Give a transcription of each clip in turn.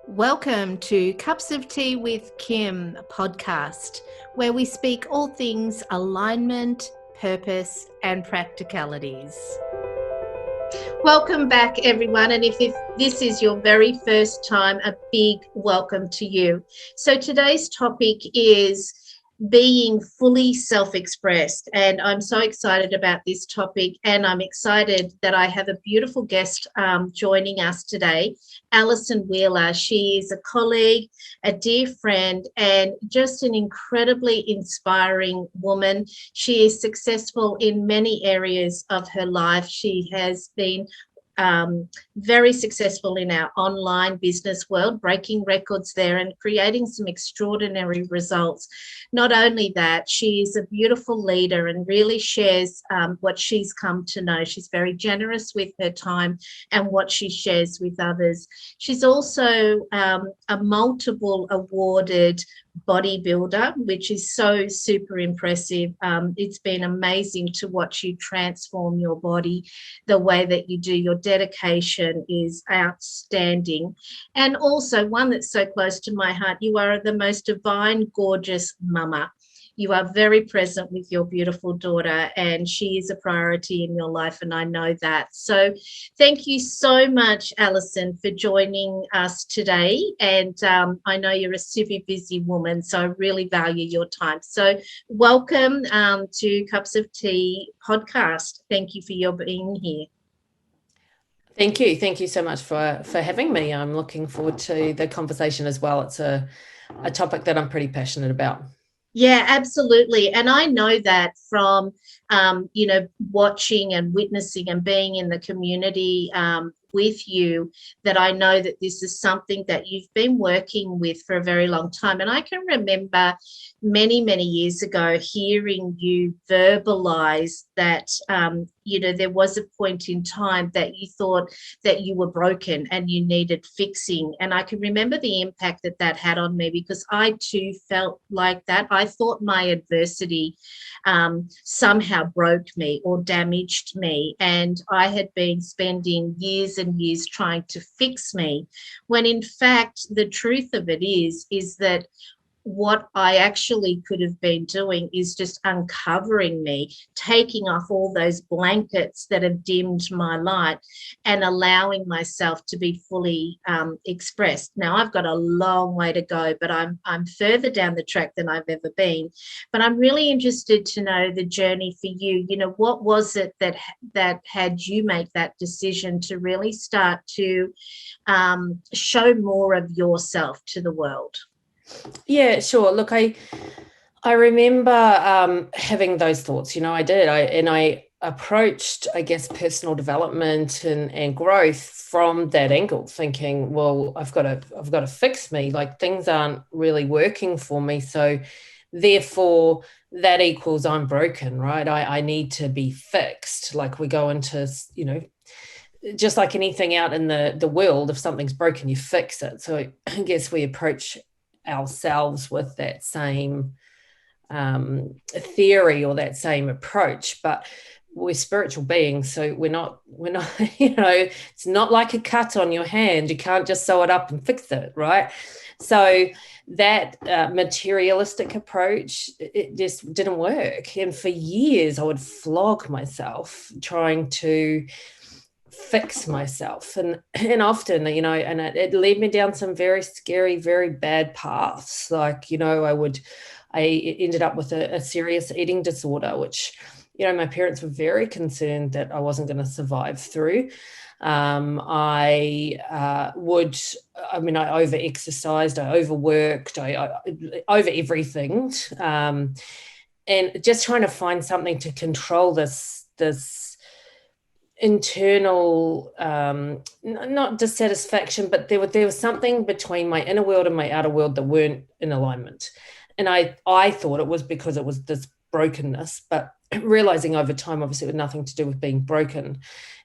Welcome to Cups of Tea with Kym podcast, where we speak all things alignment, purpose, and practicalities. Welcome back, everyone. And if this is your very first time, a big welcome to you. So today's topic is being fully self-expressed, and I'm so excited about this topic, and I'm excited that I have a beautiful guest joining us today, Alison Wheeler. She is a colleague, a dear friend, and just an incredibly inspiring woman. She is successful in many areas of her life. She has been very successful in our online business world, breaking records there and creating some extraordinary results. Not only that, she is a beautiful leader and really shares what she's come to know. She's very generous with her time and what she shares with others. She's also a multiple awarded bodybuilder, which is so super impressive. It's been amazing to watch you transform your body the way that you do. Your dedication is outstanding. And also one that's so close to my heart, you are the most divine, gorgeous mama. You are very present with your beautiful daughter, and she is a priority in your life, and I know that. So thank you so much, Alison, for joining us today. And I know you're a super busy woman, so I really value your time. So welcome to Cups of Tea podcast. Thank you for your being here. Thank you. Thank you so much for having me. I'm looking forward to the conversation as well. It's a topic that I'm pretty passionate about. Yeah, absolutely. And I know that from, watching and witnessing and being in the community with you, that I know that this is something that you've been working with for a very long time. And I can remember many, many years ago hearing you verbalize that, there was a point in time that you thought that you were broken and you needed fixing. And I can remember the impact that that had on me, because I too felt like that. I thought my adversity somehow broke me or damaged me. And I had been spending years and years trying to fix me, when in fact, the truth of it is that what I actually could have been doing is just uncovering me, taking off all those blankets that have dimmed my light and allowing myself to be fully expressed. Now, I've got a long way to go, but I'm further down the track than I've ever been. But I'm really interested to know the journey for you. You know, what was it that had you make that decision to really start to show more of yourself to the world? Yeah, sure. Look, I remember having those thoughts. I did. I approached, I guess, personal development and growth from that angle, thinking, well, I've got to fix me. Like, things aren't really working for me, so therefore that equals I'm broken, right? I need to be fixed. Like, we go into, just like anything out in the world, if something's broken, you fix it. So I guess we approach ourselves with that same theory or that same approach, but we're spiritual beings, so we're not it's not like a cut on your hand. You can't just sew it up and fix it, right? So that materialistic approach, it just didn't work. And for years I would flog myself trying to fix myself, and often, and it led me down some very scary, very bad paths. Like, I ended up with a serious eating disorder, which, my parents were very concerned that I wasn't going to survive through. I over exercised, I overworked, I over everything, and just trying to find something to control this internal not dissatisfaction, but there was something between my inner world and my outer world that weren't in alignment. And I thought it was because it was this brokenness, but realizing over time, obviously, it had nothing to do with being broken.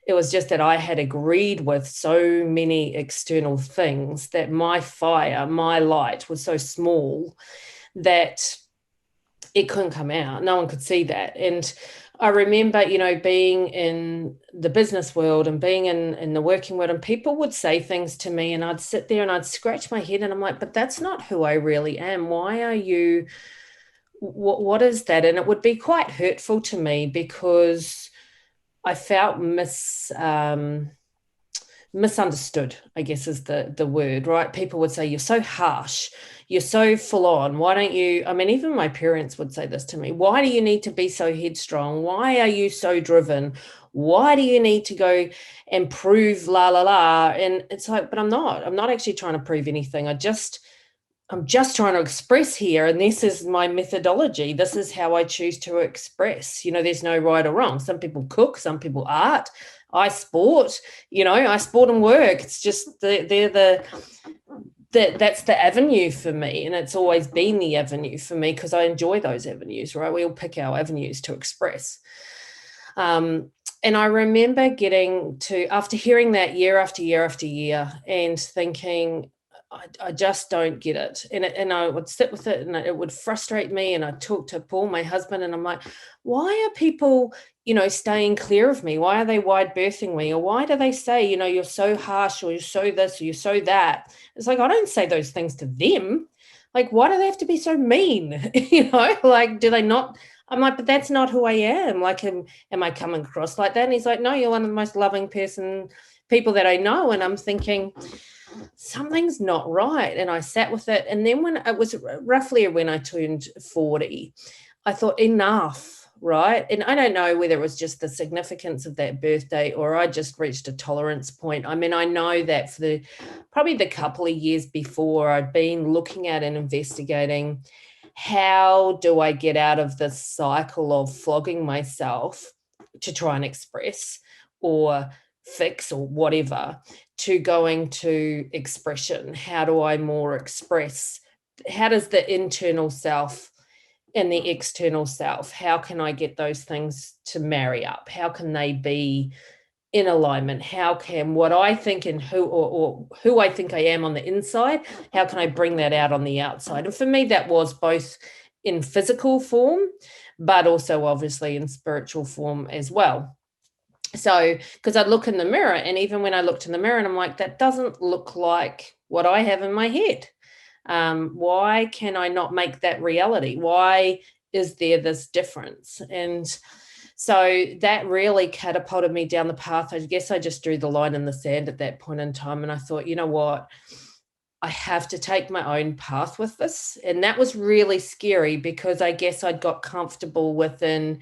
It was just that I had agreed with so many external things that my fire, my light was so small that it couldn't come out. No one could see that. And I remember, being in the business world and being in the working world, and people would say things to me and I'd sit there and I'd scratch my head and I'm like, but that's not who I really am. Why are you, what is that? And it would be quite hurtful to me because I felt misunderstood, I guess is the word, right? People would say, you're so harsh, you're so full on. Why don't you, I mean, even my parents would say this to me. Why do you need to be so headstrong? Why are you so driven? Why do you need to go and prove la la la? And it's like, but I'm not actually trying to prove anything. I'm just trying to express here. And this is my methodology. This is how I choose to express. There's no right or wrong. Some people cook, some people art. I sport, I sport and work. It's just that's the avenue for me. And it's always been the avenue for me because I enjoy those avenues, right? We all pick our avenues to express. And I remember getting to, after hearing that year after year after year and thinking, I just don't get it. And I would sit with it and it would frustrate me. And I'd talk to Paul, my husband, and I'm like, why are people, staying clear of me? Why are they wide berthing me? Or why do they say, you're so harsh or you're so this or you're so that? It's like, I don't say those things to them. Like, why do they have to be so mean? Like, do they not? I'm like, but that's not who I am. Like, am I coming across like that? And he's like, no, you're one of the most loving people that I know. And I'm thinking, something's not right. And I sat with it. And then when it was roughly when I turned 40, I thought, enough, right? And I don't know whether it was just the significance of that birthday or I just reached a tolerance point. I mean, I know that for probably the couple of years before, I'd been looking at and investigating, how do I get out of this cycle of flogging myself to try and express or fix or whatever, to going to expression? How do I more express? How does the internal self and the external self, how can I get those things to marry up? How can they be in alignment? How can what I think and who I think I am on the inside, how can I bring that out on the outside? And for me, that was both in physical form, but also obviously in spiritual form as well. So, because I'd look in the mirror, and even when I looked in the mirror and I'm like, that doesn't look like what I have in my head. Why can I not make that reality? Why is there this difference? And so that really catapulted me down the path. I guess I just drew the line in the sand at that point in time. And I thought, you know what? I have to take my own path with this. And that was really scary because I guess I'd got comfortable within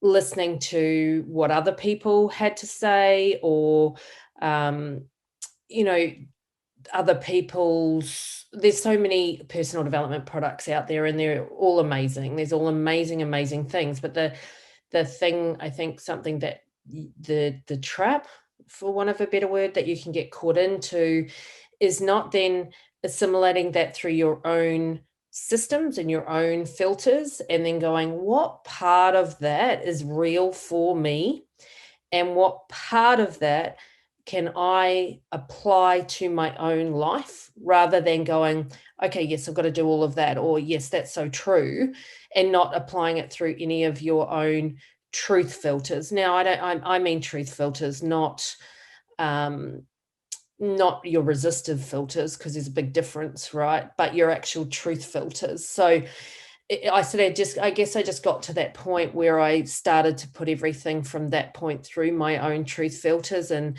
listening to what other people had to say or, other people's, there's so many personal development products out there and they're all amazing. There's all amazing things. But the thing, I think something that the trap, for want of a better word, that you can get caught into is not then assimilating that through your own systems and your own filters and then going, what part of that is real for me and what part of that can I apply to my own life, rather than going, okay, yes, I've got to do all of that, or yes, that's so true, and not applying it through any of your own truth filters. Now, I mean truth filters, not your resistive filters, because there's a big difference, right? But your actual truth filters. So I guess I just got to that point where I started to put everything from that point through my own truth filters, and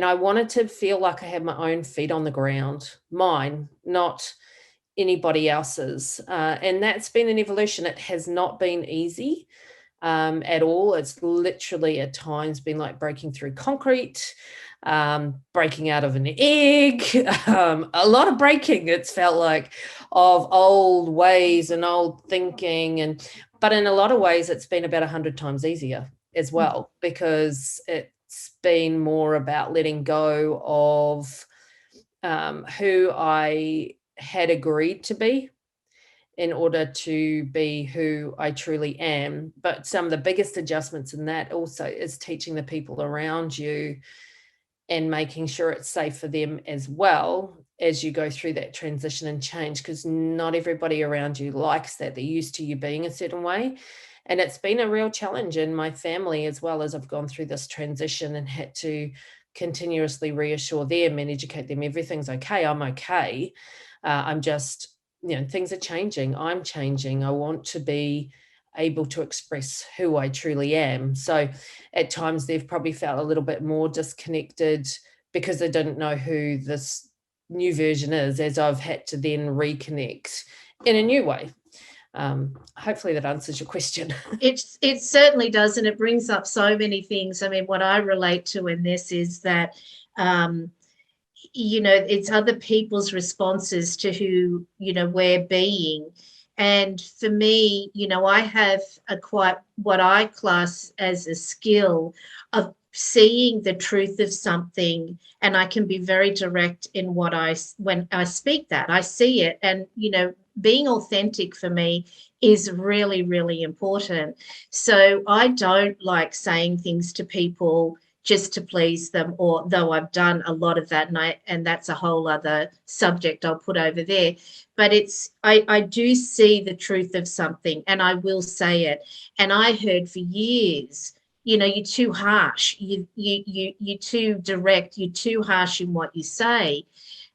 I wanted to feel like I had my own feet on the ground, mine, not anybody else's. And that's been an evolution. It has not been easy at all. It's literally at times been like breaking through concrete, breaking out of an egg, a lot of breaking, it's felt like, of old ways and old thinking. But in a lot of ways, it's been about 100 times easier as well, because it's been more about letting go of who I had agreed to be in order to be who I truly am. But some of the biggest adjustments in that also is teaching the people around you and making sure it's safe for them as well as you go through that transition and change, because not everybody around you likes that. They're used to you being a certain way. And it's been a real challenge in my family, as well as I've gone through this transition and had to continuously reassure them and educate them everything's okay. I'm okay. I'm just, things are changing. I'm changing. I want to be able to express who I truly am. So at times they've probably felt a little bit more disconnected because they didn't know who this new version is, as I've had to then reconnect in a new way. Hopefully that answers your question. It certainly does, and it brings up so many things. I mean, what I relate to in this is that it's other people's responses to who we're being. And for me, I have a quite what I class as a skill of seeing the truth of something, and I can be very direct in when I speak that. I see it, and being authentic for me is really, really important. So I don't like saying things to people just to please them, or though I've done a lot of that, and that's a whole other subject I'll put over there. But I do see the truth of something, and I will say it. And I heard for years, you're too harsh, you're too direct, you're too harsh in what you say.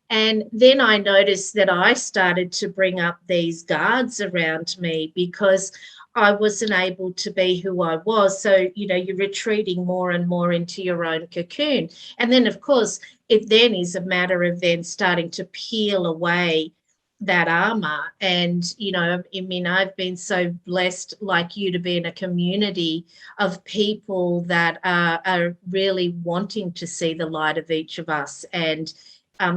And then I noticed that I started to bring up these guards around me because I wasn't able to be who I was. So, you're retreating more and more into your own cocoon. And then, of course, it then is a matter of then starting to peel away that armor. And, I've been so blessed, like you, to be in a community of people that are really wanting to see the light of each of us. And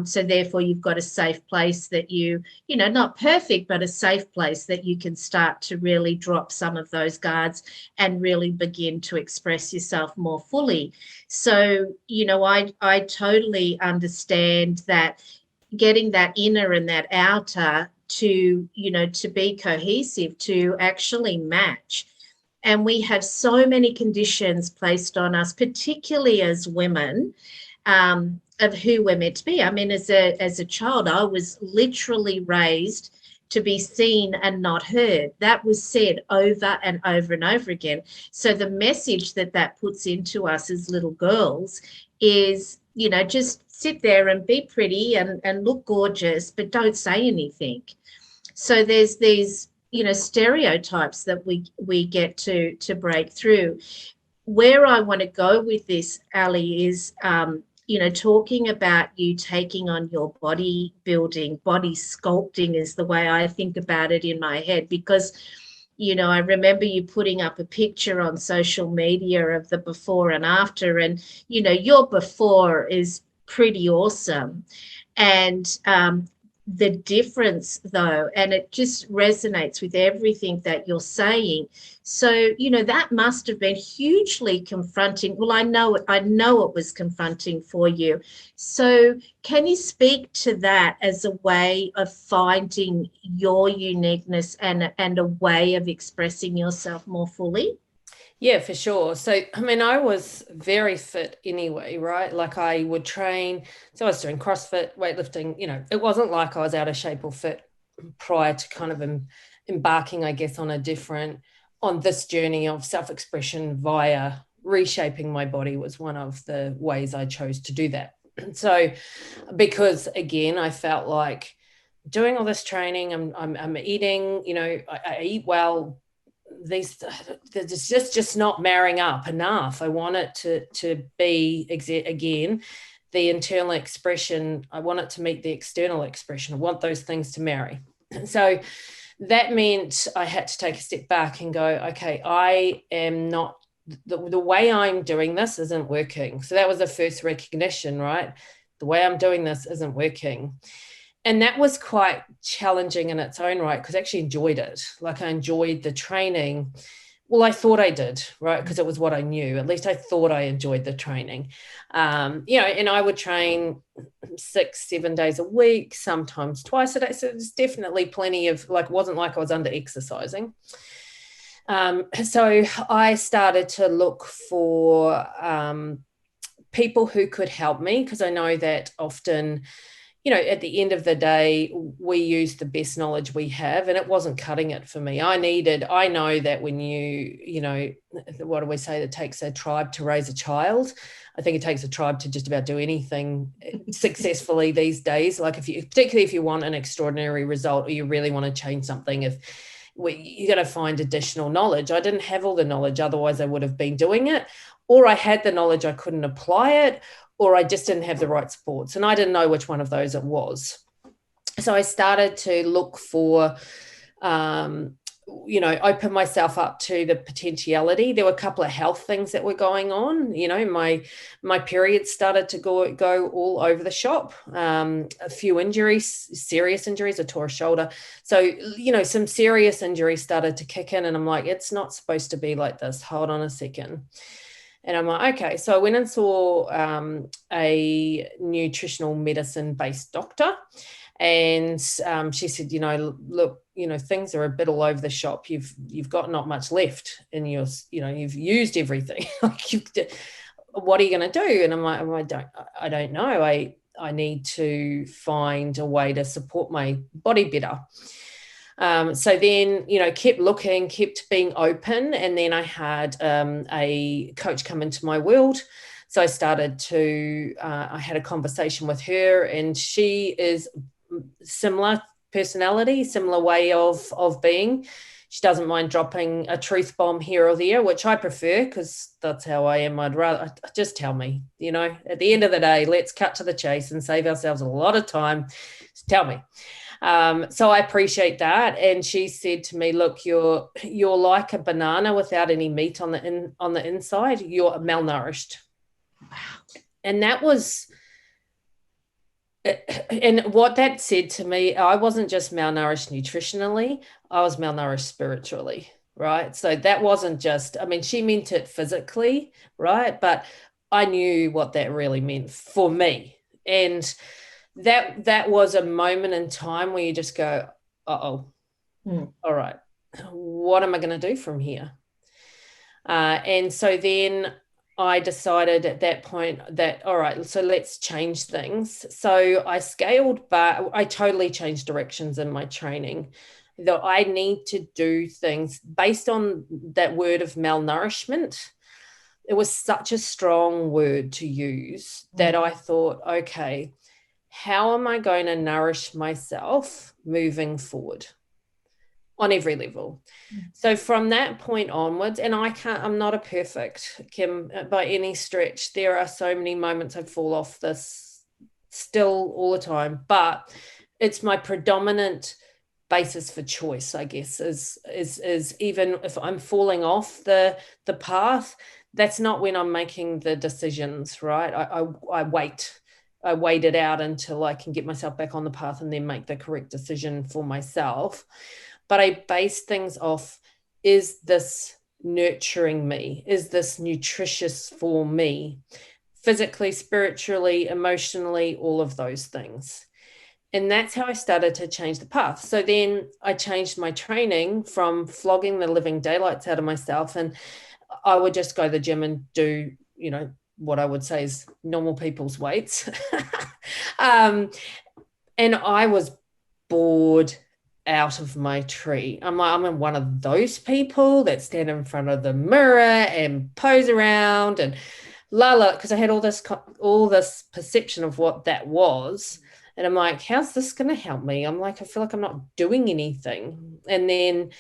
so therefore you've got a safe place that not perfect, but a safe place that you can start to really drop some of those guards and really begin to express yourself more fully. So, I totally understand that getting that inner and that outer to be cohesive, to actually match. And we have so many conditions placed on us, particularly as women, of who we're meant to be. I mean, as a child, I was literally raised to be seen and not heard. That was said over and over and over again. So the message that puts into us as little girls is, just sit there and be pretty and look gorgeous, but don't say anything. So there's these, stereotypes that we get to break through. Where I want to go with this, Ali, is talking about you taking on your body building, body sculpting is the way I think about it in my head, because, I remember you putting up a picture on social media of the before and after, and, your before is pretty awesome. And the difference, though, and it just resonates with everything that you're saying. So, that must have been hugely confronting. Well, I know it was confronting for you. So can you speak to that as a way of finding your uniqueness and a way of expressing yourself more fully? Yeah, for sure. So, I mean, I was very fit anyway, right? Like I would train. So I was doing CrossFit, weightlifting, it wasn't like I was out of shape or fit prior to kind of embarking, I guess, on this journey of self-expression via reshaping my body was one of the ways I chose to do that. So, because again, I felt like doing all this training, I'm eating, I eat well, there's just not marrying up enough. I want it to be again the internal expression. I want it to meet the external expression. I want those things to marry. So that meant I had to take a step back and go, okay, I am not the way I'm doing this isn't working. So that was the first recognition, right? The way I'm doing this isn't working. And that was quite challenging in its own right, because I actually enjoyed it. Like I enjoyed the training. Well, I thought I did, right? Because it was what I knew. At least I thought I enjoyed the training. And I would train 6-7 days a week, sometimes twice a day. So there's definitely plenty of, wasn't like I was under exercising. So I started to look for people who could help me, because I know that often, at the end of the day, we used the best knowledge we have, and it wasn't cutting it for me. I know that when what do we say, it takes a tribe to raise a child. I think it takes a tribe to just about do anything successfully these days. Like particularly if you want an extraordinary result, or you really want to change something, you got to find additional knowledge. I didn't have all the knowledge, otherwise I would have been doing it, or I had the knowledge, I couldn't apply it, or I just didn't have the right supports, and I didn't know which one of those it was. So I started to look for, open myself up to the potentiality. There were a couple of health things that were going on. My period started to go all over the shop. A few injuries, serious injuries. I tore a shoulder. So, some serious injuries started to kick in, and I'm like, it's not supposed to be like this. Hold on a second. And I'm like, okay. So I went and saw a nutritional medicine based doctor. And she said, look, things are a bit all over the shop. You've got not much left in your, you've used everything. What are you going to do? And I'm like, I don't know. I need to find a way to support my body better. So then, kept looking, kept being open. And then I had a coach come into my world. So I started to, I had a conversation with her, and she is similar personality, similar way of being. She doesn't mind dropping a truth bomb here or there, which I prefer because that's how I am. I'd rather just tell me, at the end of the day, let's cut to the chase and save ourselves a lot of time. Just tell me. So I appreciate that. And she said to me, look, you're like a banana without any meat on the inside. You're malnourished. And that was, and what that said to me, I wasn't just malnourished nutritionally, I was malnourished spiritually, right? So that wasn't just, she meant it physically, right? But I knew what that really meant for me. And that was a moment in time where you just go, all right, what am I going to do from here? And so then I decided at that point that, all right, so let's change things. So I scaled back. I totally changed directions in my training. That I need to do things based on that word of malnourishment. It was such a strong word to use that I thought, okay, how am I going to nourish myself moving forward on every level? So from that point onwards, and I'm not a perfect Kym by any stretch. There are so many moments I fall off this still all the time, but it's my predominant basis for choice, I guess, is even if I'm falling off the path, that's not when I'm making the decisions, right? I wait it out until I can get myself back on the path and then make the correct decision for myself. But I base things off, is this nurturing me? Is this nutritious for me? Physically, spiritually, emotionally, all of those things. And that's how I started to change the path. So then I changed my training from flogging the living daylights out of myself, and I would just go to the gym and do, what I would say is normal people's weights. And I was bored out of my tree. I'm one of those people that stand in front of the mirror and pose around and because I had all this perception of what that was. And I'm like, how's this going to help me? I'm like, I feel like I'm not doing anything. And then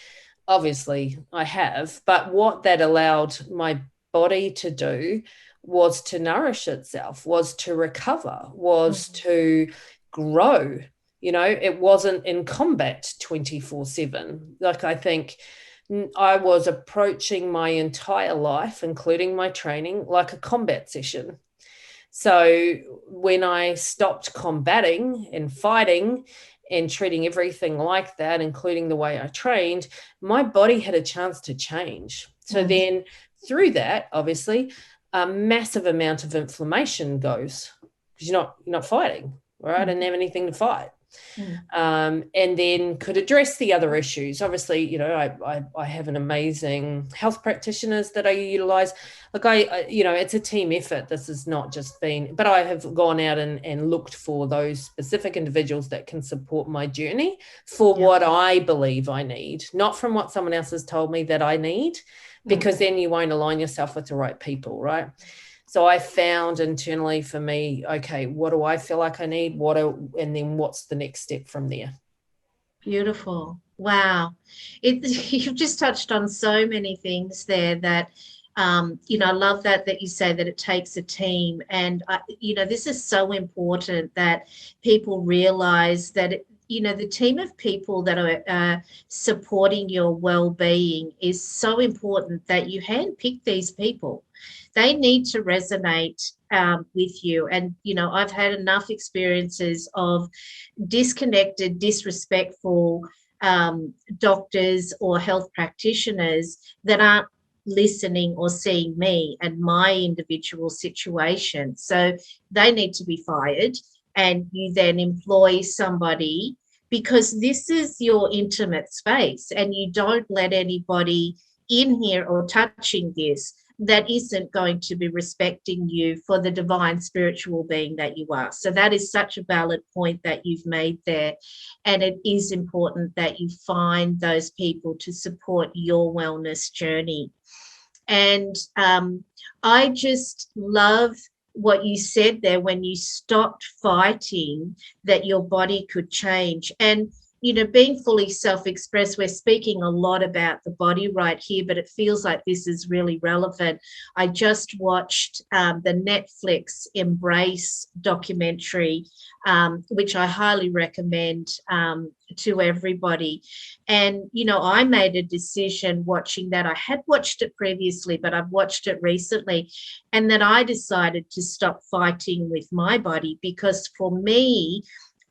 obviously I have, but what that allowed my body to do was to nourish itself, was to recover, was to grow. It wasn't in combat 24/7. Like, I think I was approaching my entire life, including my training, like a combat session. So when I stopped combating and fighting and treating everything like that, including the way I trained, my body had a chance to change. So then through that, obviously, a massive amount of inflammation goes because you're not fighting, right? I didn't have anything to fight. And then could address the other issues. Obviously, you know, I have an amazing health practitioners that I utilize. Look, you know, it's a team effort. This has not just been, but I have gone out and looked for those specific individuals that can support my journey for what I believe I need, not from what someone else has told me that I need, because then you won't align yourself with the right people, right? So I found internally for me, okay, what do I feel like I need? And then what's the next step from there? Beautiful. Wow. You've just touched on so many things there that, you know, I love that you say that it takes a team. And, you know, this is so important that people realize that, you know, the team of people that are supporting your well-being is so important that you handpick these people. They need to resonate with you. And, you know, I've had enough experiences of disconnected, disrespectful doctors or health practitioners that aren't listening or seeing me and my individual situation. So they need to be fired, and you then employ somebody, because this is your intimate space and you don't let anybody in here or touching this that isn't going to be respecting you for the divine spiritual being that you are. So that is such a valid point that you've made there. And it is important that you find those people to support your wellness journey. And I just love what you said there when you stopped fighting that your body could change. And you know, being fully self-expressed, we're speaking a lot about the body right here, but it feels like this is really relevant. I just watched the Netflix Embrace documentary, which I highly recommend to everybody. And, you know, I made a decision watching that. I had watched it previously, but I've watched it recently. And then I decided to stop fighting with my body, because for me,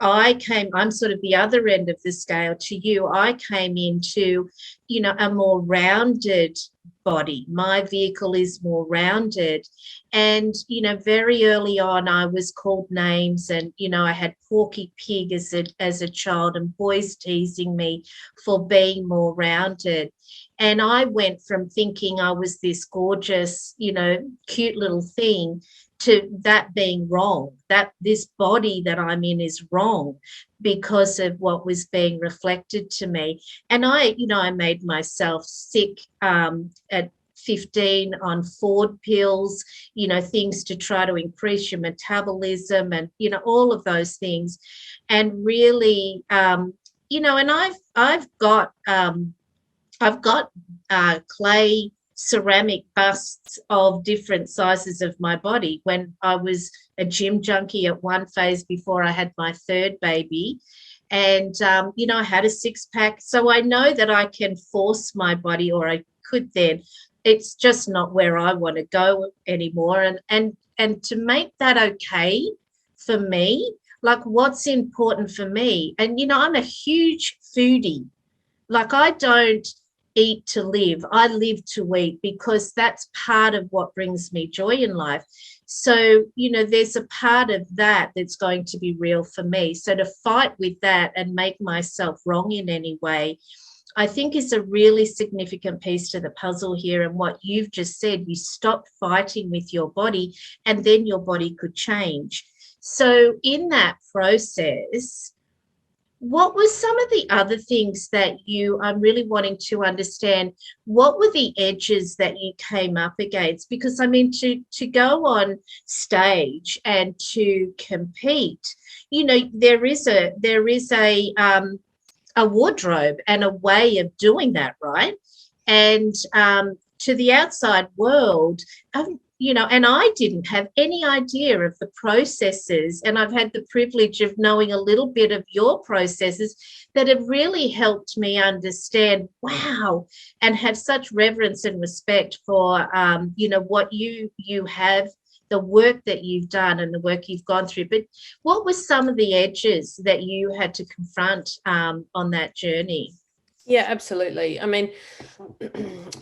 I'm sort of the other end of the scale to you. I came into, you know, a more rounded body. My vehicle is more rounded. And, you know, very early on, I was called names, and, you know, I had Porky Pig as a child, and boys teasing me for being more rounded. And I went from thinking I was this gorgeous, you know, cute little thing, to that being wrong, that this body that I'm in is wrong because of what was being reflected to me. And I made myself sick at 15 on Ford pills, you know, things to try to increase your metabolism and, you know, all of those things. And really, you know, and I've got clay ceramic busts of different sizes of my body. When I was a gym junkie at one phase before I had my third baby, and you know, I had a six-pack, so I know that I can force my body, or I could then. It's just not where I want to go anymore. And to make that okay for me, like what's important for me. And you know, I'm a huge foodie. Like I don't eat to live. I live to eat, because that's part of what brings me joy in life. So, you know, there's a part of that that's going to be real for me. So to fight with that and make myself wrong in any way, I think is a really significant piece to the puzzle here. And what you've just said, you stopped fighting with your body, and then your body could change. So in that process, what were some of the other things that I'm really wanting to understand? What were the edges that you came up against? Because I mean, to go on stage and to compete, you know, there is a wardrobe and a way of doing that, right? And to the outside world, you know, and I didn't have any idea of the processes, and I've had the privilege of knowing a little bit of your processes that have really helped me understand, wow, and have such reverence and respect for, you know, what you have, the work that you've done and the work you've gone through. But what were some of the edges that you had to confront on that journey? Yeah, absolutely. I mean,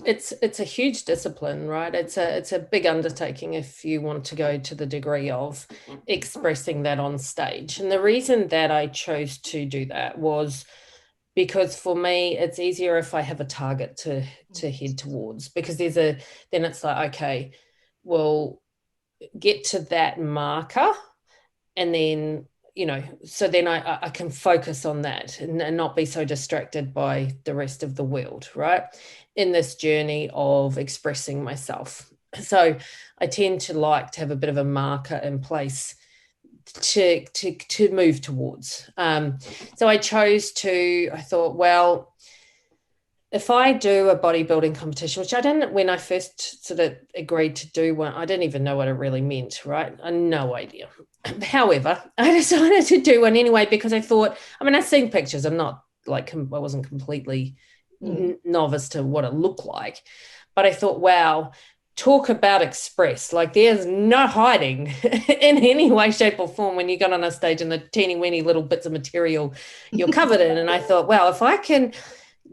it's a huge discipline, right? It's a big undertaking if you want to go to the degree of expressing that on stage. And the reason that I chose to do that was because for me, it's easier if I have a target to head towards, because then it's like, okay, well, get to that marker, and then so then I can focus on that and not be so distracted by the rest of the world, right, in this journey of expressing myself. So I tend to like to have a bit of a marker in place to move towards. So I thought, well, if I do a bodybuilding competition, which I didn't, when I first sort of agreed to do one, I didn't even know what it really meant, right? I had no idea. However, I decided to do one anyway because I thought, I mean, I've seen pictures. I'm not like, I wasn't completely novice to what it looked like. But I thought, wow, talk about express. Like there's no hiding in any way, shape, or form when you get on a stage and the teeny weeny little bits of material you're covered in. And I thought, wow, if I can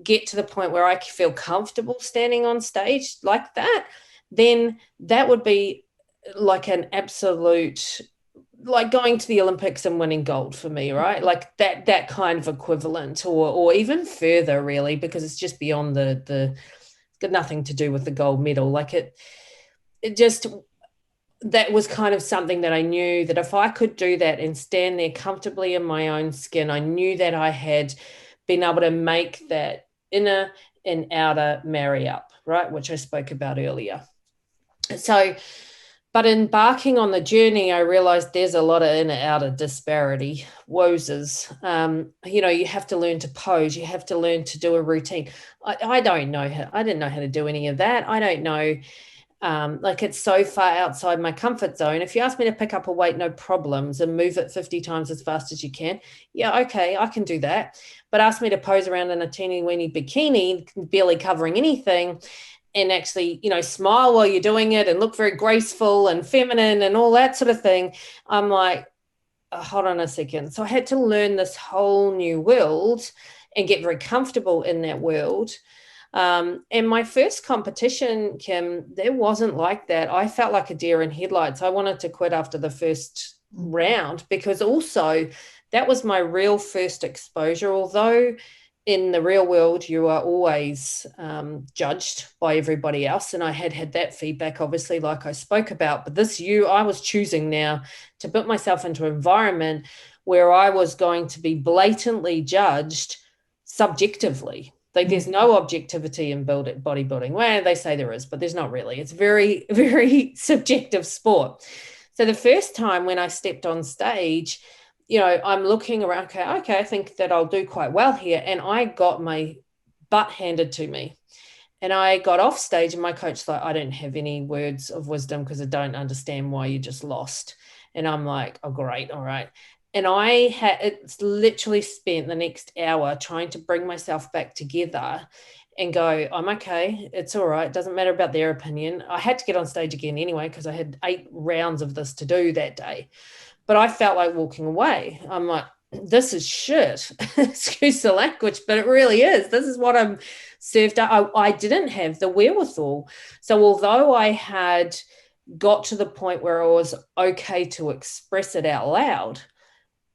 get to the point where I feel comfortable standing on stage like that, then that would be like an absolute, like going to the Olympics and winning gold for me, right? Like that kind of equivalent, or even further, really, because it's just beyond the got nothing to do with the gold medal. Like it just, that was kind of something that I knew that if I could do that and stand there comfortably in my own skin, I knew that I had been able to make that inner and outer marry up, right? Which I spoke about earlier. So, but embarking on the journey, I realized there's a lot of inner outer disparity, wozes. You have to learn to pose. You have to learn to do a routine. I don't know I didn't know how to do any of that. I don't know. Like it's so far outside my comfort zone. If you ask me to pick up a weight, no problems, and move it 50 times as fast as you can, yeah, okay, I can do that. But ask me to pose around in a teeny weeny bikini, barely covering anything, and actually, smile while you're doing it and look very graceful and feminine and all that sort of thing. I'm like, oh, hold on a second. So I had to learn this whole new world and get very comfortable in that world. And my first competition, Kym, there wasn't like that. I felt like a deer in headlights. I wanted to quit after the first round because also that was my real first exposure. Although in the real world, you are always judged by everybody else. And I had that feedback, obviously, like I spoke about. But I was choosing now to put myself into an environment where I was going to be blatantly judged subjectively. Like there's no objectivity in bodybuilding. Well, they say there is, but there's not really. It's very, very subjective sport. So the first time when I stepped on stage, I'm looking around, okay, I think that I'll do quite well here. And I got my butt handed to me. And I got off stage and my coach thought, I don't have any words of wisdom because I don't understand why you just lost. And I'm like, oh, great. All right. And it's literally spent the next hour trying to bring myself back together and go, I'm okay. It's all right. It doesn't matter about their opinion. I had to get on stage again anyway, because I had 8 rounds of this to do that day. But I felt like walking away. I'm like, this is shit. Excuse the language, but it really is. This is what I'm served up. I didn't have the wherewithal. So although I had got to the point where I was okay to express it out loud,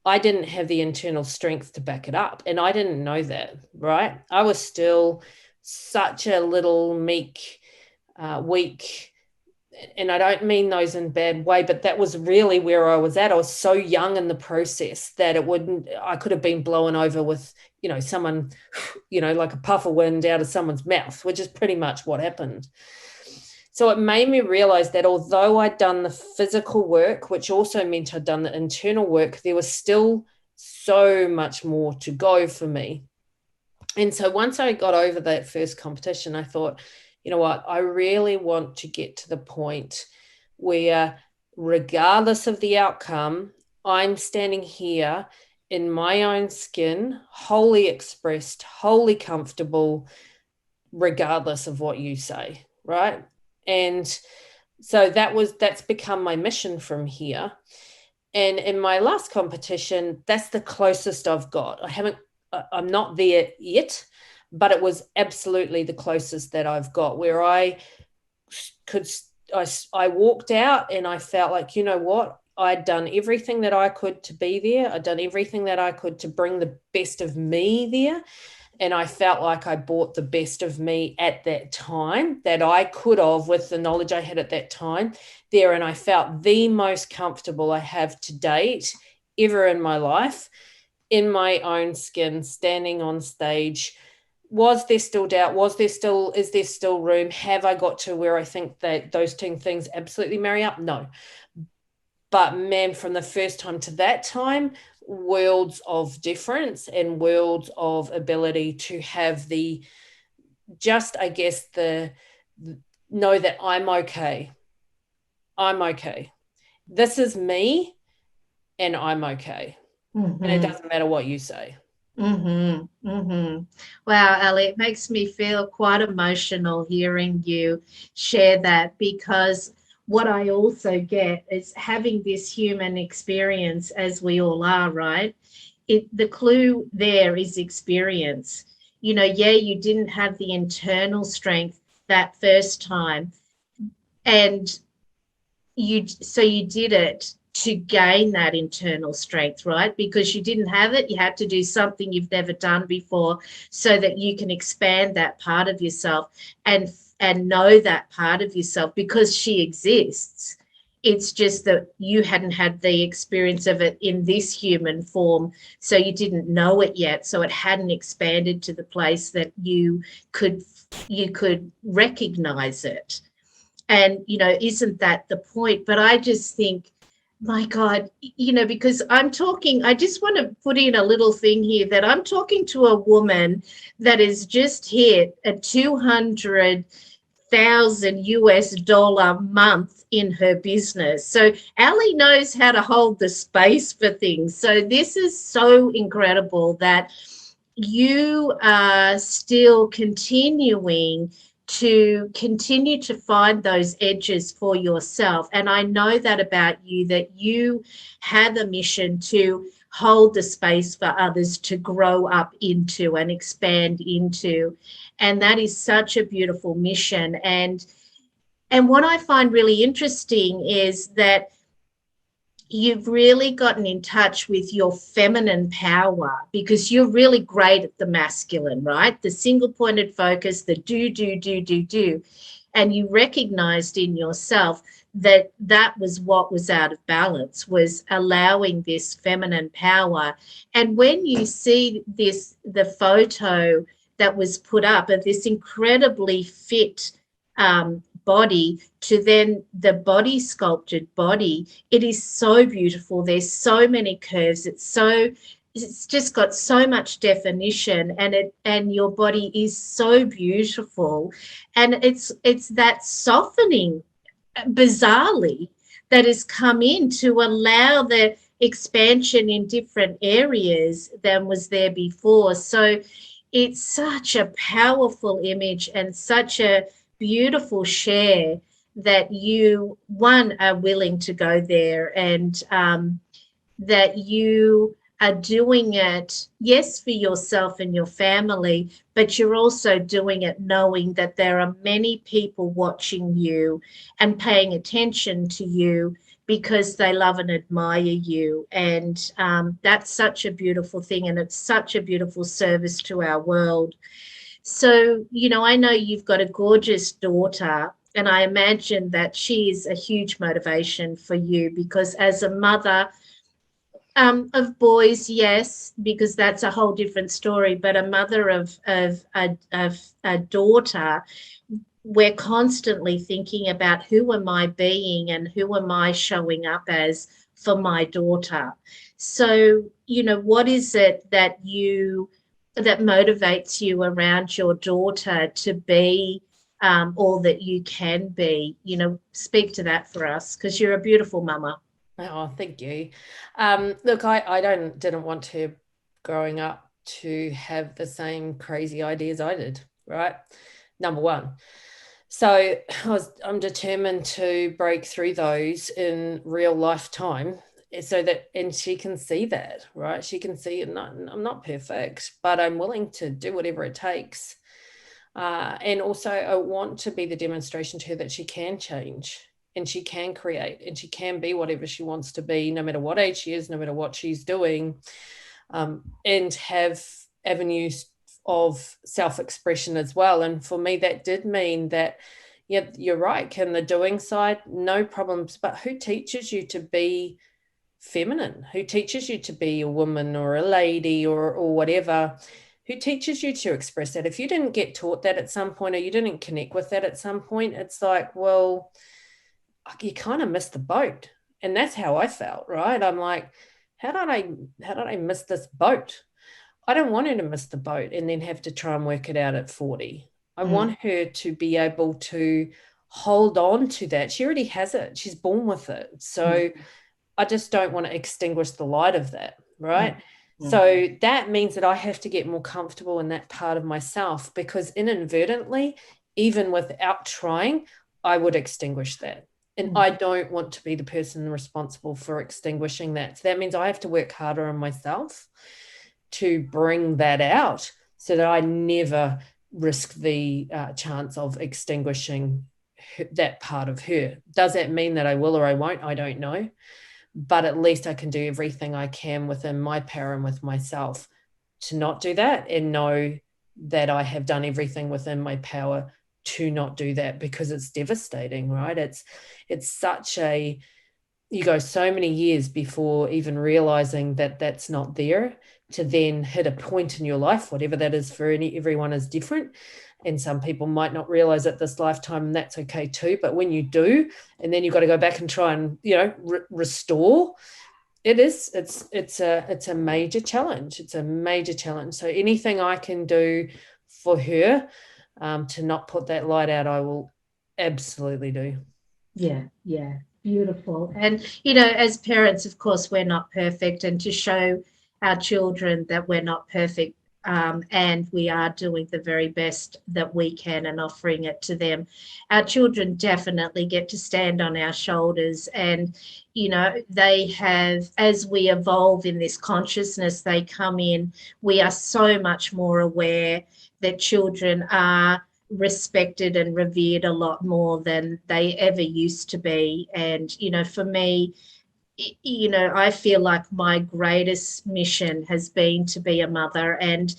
I didn't have the internal strength to back it up. And I didn't know that, right? I was still such a little meek, weak, and I don't mean those in a bad way, but that was really where I was at. I was so young in the process that I could have been blown over with, someone, like a puff of wind out of someone's mouth, which is pretty much what happened. So it made me realize that although I'd done the physical work, which also meant I'd done the internal work, there was still so much more to go for me. And so once I got over that first competition, I thought, you know what, I really want to get to the point where, regardless of the outcome, I'm standing here in my own skin, wholly expressed, wholly comfortable, regardless of what you say, right? And so that's become my mission from here. And in my last competition, that's the closest I've got. I'm not there yet, but it was absolutely the closest that I've got, where I walked out and I felt like, you know what, I'd done everything that I could to be there. I'd done everything that I could to bring the best of me there. And I felt like I brought the best of me at that time that I could have, with the knowledge I had at that time there. And I felt the most comfortable I have to date ever in my life, in my own skin, standing on stage. Was there still doubt? Is there still room? Have I got to where I think that those two things absolutely marry up? No. But man, from the first time to that time, worlds of difference and worlds of ability to have the, just, I guess, the know that I'm okay. I'm okay. This is me and I'm okay. Mm-hmm. And it doesn't matter what you say. Mm-hmm. Mm-hmm. Wow, Ali, it makes me feel quite emotional hearing you share that, because what I also get is having this human experience, as we all are, right? The clue there is experience. You know, yeah, you didn't have the internal strength that first time, and you did it to gain that internal strength, right? Because you didn't have it, you had to do something you've never done before so that you can expand that part of yourself and know that part of yourself, because she exists. It's just that you hadn't had the experience of it in this human form, so you didn't know it yet, so it hadn't expanded to the place that you could recognize it. And, you know, isn't that the point? But I just think, my God, you know, because I just want to put in a little thing here that I'm talking to a woman that has just hit a 200,000 US dollar month in her business. So Ali knows how to hold the space for things. So this is so incredible that you are still continue to find those edges for yourself. And I know that about you, that you have a mission to hold the space for others to grow up into and expand into. And that is such a beautiful mission. And what I find really interesting is that you've really gotten in touch with your feminine power, because you're really great at the masculine, right? The single pointed focus, the do. And you recognized in yourself that that was what was out of balance, was allowing this feminine power. And when you see the photo that was put up of this incredibly fit body to then the body sculpted body, it is so beautiful. There's so many curves. It's just got so much definition, and your body is so beautiful. And it's that softening, bizarrely, that has come in to allow the expansion in different areas than was there before. So it's such a powerful image and such a beautiful share that you, one, are willing to go there, and that you are doing it, yes, for yourself and your family, but you're also doing it knowing that there are many people watching you and paying attention to you because they love and admire you. And that's such a beautiful thing, and it's such a beautiful service to our world. So, you know, I know you've got a gorgeous daughter, and I imagine that she is a huge motivation for you, because as a mother of boys, yes, because that's a whole different story, but a mother of a daughter, we're constantly thinking about who am I being and who am I showing up as for my daughter. So, you know, what is it that motivates you around your daughter to be all that you can be? You know, speak to that for us, because you're a beautiful mama. Oh, thank you. Look, I didn't want her growing up to have the same crazy ideas I did, right? Number one. So I'm determined to break through those in real lifetime. so that, and she can see that, right? She can see it. I'm not perfect, but I'm willing to do whatever it takes. And also I want to be the demonstration to her that she can change and she can create and she can be whatever she wants to be, no matter what age she is, no matter what she's doing, and have avenues of self-expression as well. And for me, that did mean that, yeah, you're right, Kym, the doing side, no problems, but who teaches you to be feminine? Who teaches you to be a woman or a lady or whatever? Who teaches you to express that? If you didn't get taught that at some point, or you didn't connect with that at some point, it's like, well, you kind of missed the boat. And that's how I felt, right? I'm like, how did I miss this boat? I don't want her to miss the boat and then have to try and work it out at 40. I want her to be able to hold on to that. She already has it. She's born with it. So I just don't want to extinguish the light of that, right? So that means that I have to get more comfortable in that part of myself, because inadvertently, even without trying, I would extinguish that. And I don't want to be the person responsible for extinguishing that. So that means I have to work harder on myself to bring that out so that I never risk the chance of extinguishing that part of her. Does that mean that I will or I won't? I don't know. But at least I can do everything I can within my power and with myself to not do that, and know that I have done everything within my power to not do that, because it's devastating, right? It's such a, you go so many years before even realizing that that's not there, to then hit a point in your life, whatever that is for everyone is different. And some people might not realize it this lifetime, and that's okay too. But when you do, and then you've got to go back and try and, restore, it's a major challenge. It's a major challenge. So anything I can do for her to not put that light out, I will absolutely do. Yeah, beautiful. And, as parents, of course, we're not perfect, and to show our children that we're not perfect, and we are doing the very best that we can and offering it to them. Our children definitely get to stand on our shoulders, and, they have, as we evolve in this consciousness, they come in, we are so much more aware that children are respected and revered a lot more than they ever used to be. And, for me, I feel like my greatest mission has been to be a mother. And,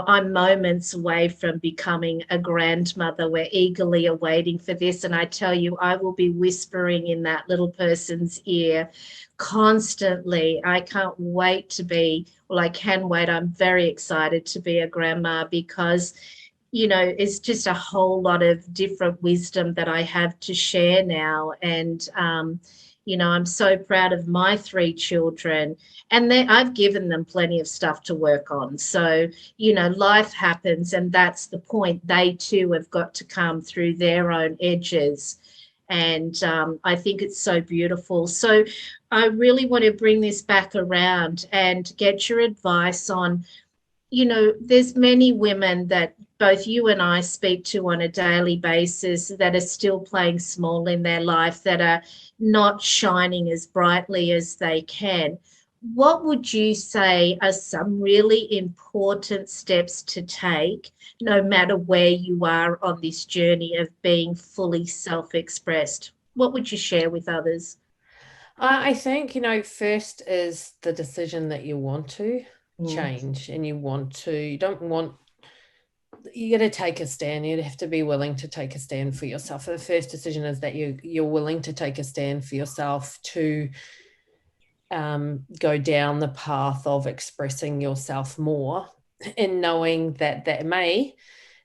I'm moments away from becoming a grandmother. We're eagerly awaiting for this. And I tell you, I will be whispering in that little person's ear constantly. I can't wait to be, well, I can wait. I'm very excited to be a grandma, because it's just a whole lot of different wisdom that I have to share now. And, I'm so proud of my 3 children, and I've given them plenty of stuff to work on. So, life happens, and that's the point. They too have got to come through their own edges. And I think it's so beautiful. So I really want to bring this back around and get your advice on, there's many women that both you and I speak to on a daily basis that are still playing small in their life, that are not shining as brightly as they can. What would you say are some really important steps to take, no matter where you are on this journey of being fully self-expressed? What would you share with others? I think, first is the decision that you want to change, and you got to take a stand. You have to be willing to take a stand for yourself. The first decision is that you're willing to take a stand for yourself to go down the path of expressing yourself more, and knowing that that may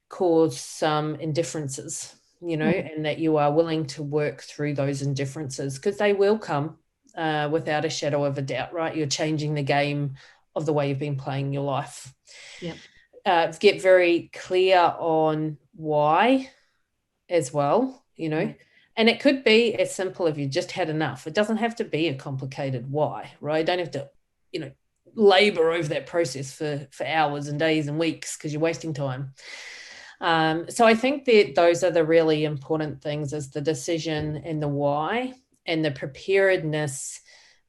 cause some indifferences, and that you are willing to work through those indifferences, because they will come without a shadow of a doubt, right? You're changing the game of the way you've been playing your life. Yeah. Get very clear on why as well, and it could be as simple if you just had enough. It doesn't have to be a complicated why, right? You don't have to, labor over that process for hours and days and weeks, because you're wasting time. So I think that those are the really important things, is the decision and the why, and the preparedness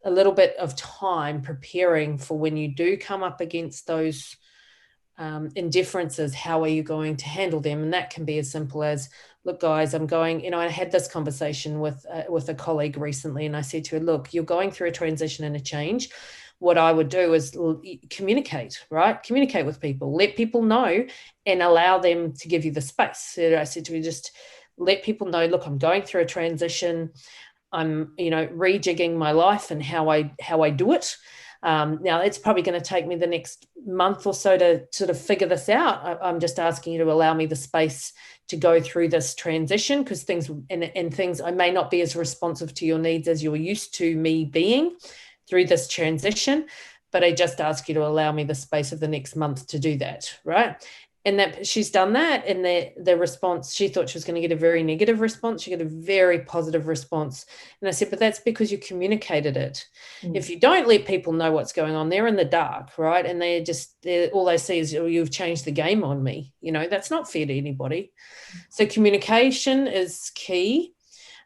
a little bit of time preparing for when you do come up against those indifferences. How are you going to handle them? And that can be as simple as, look, guys, I'm going, I had this conversation with a colleague recently, and I said to her, look, you're going through a transition and a change. What I would do is communicate, right? Communicate with people, let people know, and allow them to give you the space. So I said to her, just let people know, look, I'm going through a transition. I'm, rejigging my life and how I do it. Now, it's probably going to take me the next month or so to sort of figure this out. I'm just asking you to allow me the space to go through this transition, because things I may not be as responsive to your needs as you're used to me being through this transition, but I just ask you to allow me the space of the next month to do that, right? And that she's done that, and the response, she thought she was going to get a very negative response. She got a very positive response. And I said, but that's because you communicated it. If you don't let people know what's going on, they're in the dark, right? And all they see is, oh, you've changed the game on me. That's not fair to anybody. So communication is key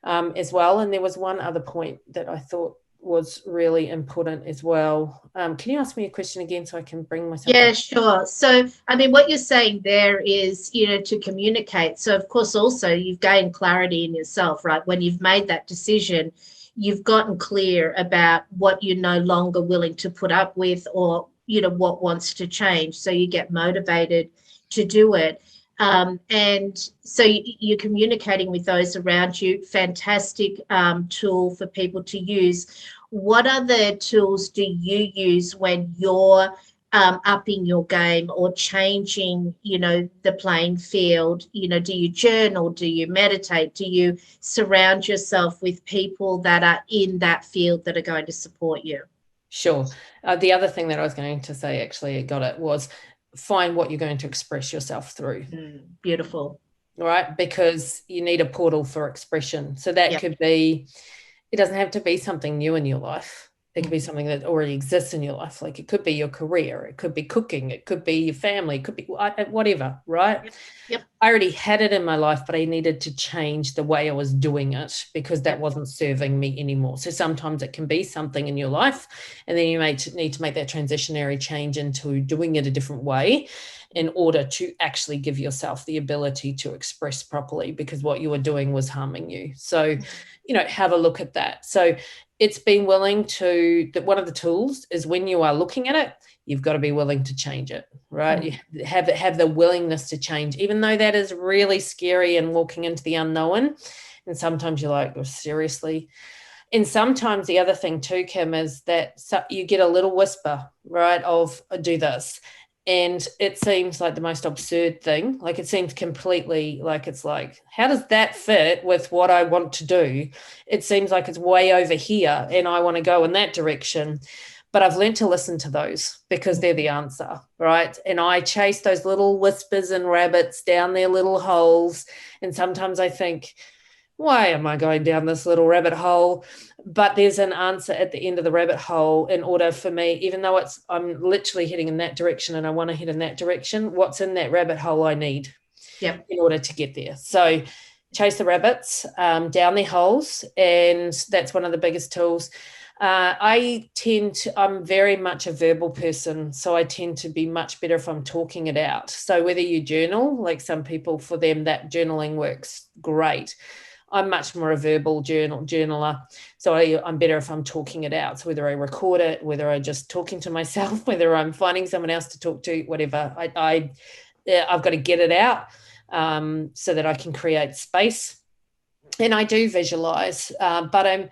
as well. And there was one other point that I thought was really important as well. Can you ask me a question again so I can bring myself back? Sure. So, what you're saying there is, to communicate. So, of course, also you've gained clarity in yourself, right? When you've made that decision, you've gotten clear about what you're no longer willing to put up with, or, what wants to change. So you get motivated to do it. And so you're communicating with those around you. Fantastic tool for people to use. What other tools do you use when you're upping your game or changing, the playing field? Do you journal? Do you meditate? Do you surround yourself with people that are in that field that are going to support you? Sure. The other thing that I was going to say, actually, was find what you're going to express yourself through. Beautiful. Right? Because you need a portal for expression. So that could be, it doesn't have to be something new in your life. It could be something that already exists in your life. Like, it could be your career, it could be cooking, it could be your family, it could be whatever, right? Yep. I already had it in my life, but I needed to change the way I was doing it because that wasn't serving me anymore. So sometimes it can be something in your life, and then you may need to make that transitionary change into doing it a different way in order to actually give yourself the ability to express properly, because what you were doing was harming you. So, have a look at that. So it's being willing to, that one of the tools is, when you are looking at it, you've got to be willing to change it, right? You have the willingness to change, even though that is really scary and walking into the unknown. And sometimes you're like, oh, seriously. And sometimes the other thing too, Kym, is that you get a little whisper, right, of do this. And it seems like the most absurd thing. Like, it seems completely like, it's like, how does that fit with what I want to do? It seems like it's way over here and I want to go in that direction. But I've learned to listen to those because they're the answer, right? And I chase those little whispers and rabbits down their little holes. And sometimes I think, why am I going down this little rabbit hole? But there's an answer at the end of the rabbit hole in order for me, even though I'm literally heading in that direction and I want to head in that direction, what's in that rabbit hole I need in order to get there. So chase the rabbits down their holes, and that's one of the biggest tools. I'm very much a verbal person, so I tend to be much better if I'm talking it out. So whether you journal, like some people, for them that journaling works great. I'm much more a verbal journaler. So I'm better if I'm talking it out. So whether I record it, whether I'm just talking to myself, whether I'm finding someone else to talk to, whatever, I've got to get it out so that I can create space. And I do visualize, but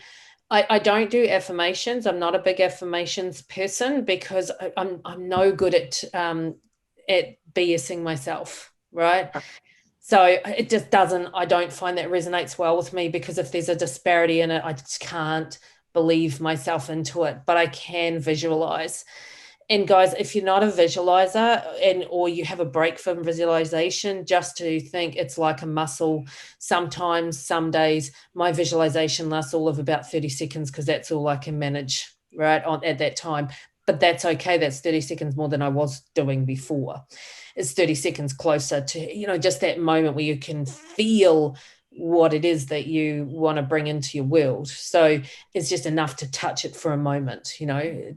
I don't do affirmations. I'm not a big affirmations person because I'm no good at BSing myself, right? So it just doesn't, I don't find that resonates well with me, because if there's a disparity in it, I just can't believe myself into it, but I can visualize. And guys, if you're not a visualizer or you have a break from visualization, just to think it's like a muscle. Sometimes, some days, my visualization lasts all of about 30 seconds because that's all I can manage, right, at that time. But that's okay. That's 30 seconds more than I was doing before. It's 30 seconds closer to, just that moment where you can feel what it is that you want to bring into your world. So it's just enough to touch it for a moment.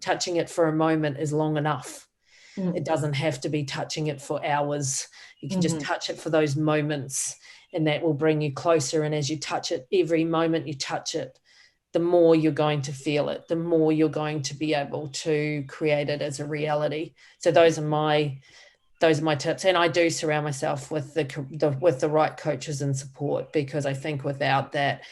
Touching it for a moment is long enough. It doesn't have to be touching it for hours. You can just touch it for those moments, and that will bring you closer. And as you touch it, every moment you touch it, the more you're going to feel it, the more you're going to be able to create it as a reality. So those are my tips. And I do surround myself with the right coaches and support, because I think without that,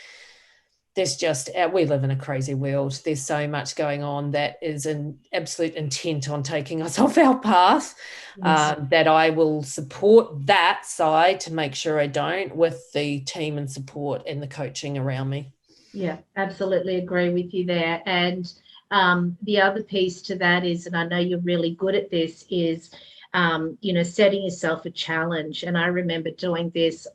we live in a crazy world. There's so much going on that is an absolute intent on taking us off our path. Yes. That I will support that side to make sure I don't, with the team and support and the coaching around me. Yeah, absolutely agree with you there. And the other piece to that is, and I know you're really good at this, is setting yourself a challenge. And I remember doing this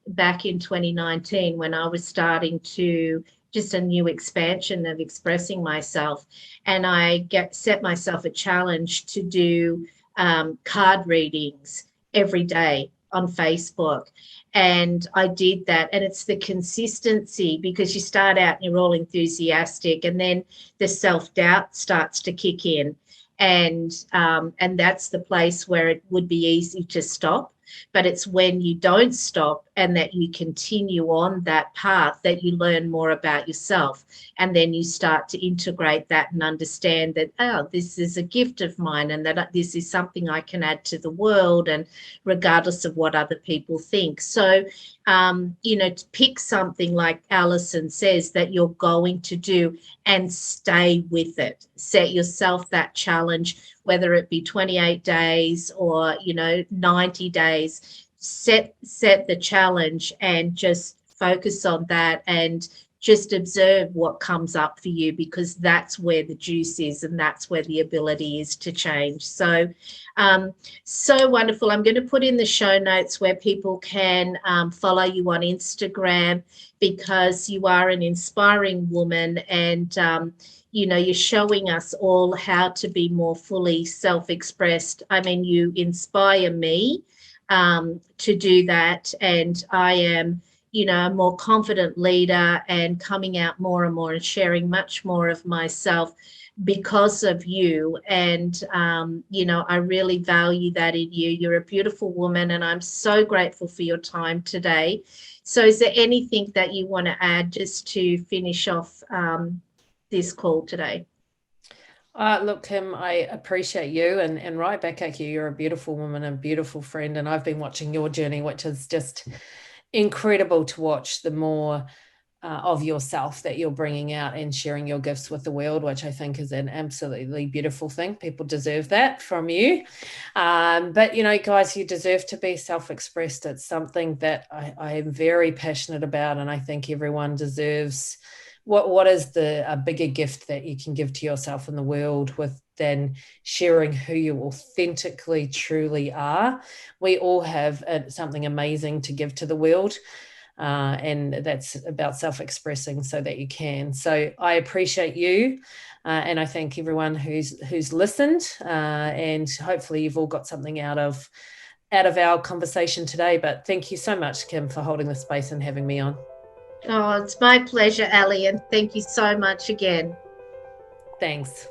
back in 2019 when I was starting to just a new expansion of expressing myself. And I set myself a challenge to do card readings every day on Facebook. And I did that. And it's the consistency, because you start out and you're all enthusiastic, and then the self-doubt starts to kick in. And that's the place where it would be easy to stop. But it's when you don't stop and that you continue on that path that you learn more about yourself. And then you start to integrate that and understand that, oh, this is a gift of mine, and that this is something I can add to the world, and regardless of what other people think. So, to pick something like Alison says that you're going to do and stay with it. Set yourself that challenge, whether it be 28 days or, 90 days. Set the challenge and just focus on that, and just observe what comes up for you, because that's where the juice is, and that's where the ability is to change. So, so wonderful. I'm going to put in the show notes where people can follow you on Instagram, because you are an inspiring woman, and you're showing us all how to be more fully self-expressed. I mean, you inspire me to do that, and I am a more confident leader, and coming out more and more and sharing much more of myself because of you. And I really value that in you. You're a beautiful woman, and I'm so grateful for your time today. So is there anything that you want to add just to finish off this call today? Look, Kym, I appreciate you, and right back at you. You're a beautiful woman, a beautiful friend, and I've been watching your journey, which is just incredible to watch. The more of yourself that you're bringing out and sharing your gifts with the world, which I think is an absolutely beautiful thing. People deserve that from you. But, guys, you deserve to be self-expressed. It's something that I am very passionate about, and I think everyone deserves. What is a bigger gift that you can give to yourself in the world than sharing who you authentically truly are? We all have something amazing to give to the world, and that's about self-expressing so that you can. So I appreciate you, and I thank everyone who's listened, and hopefully you've all got something out of our conversation today. But thank you so much, Kym, for holding the space and having me on. Oh, it's my pleasure, Ali, and thank you so much again. Thanks.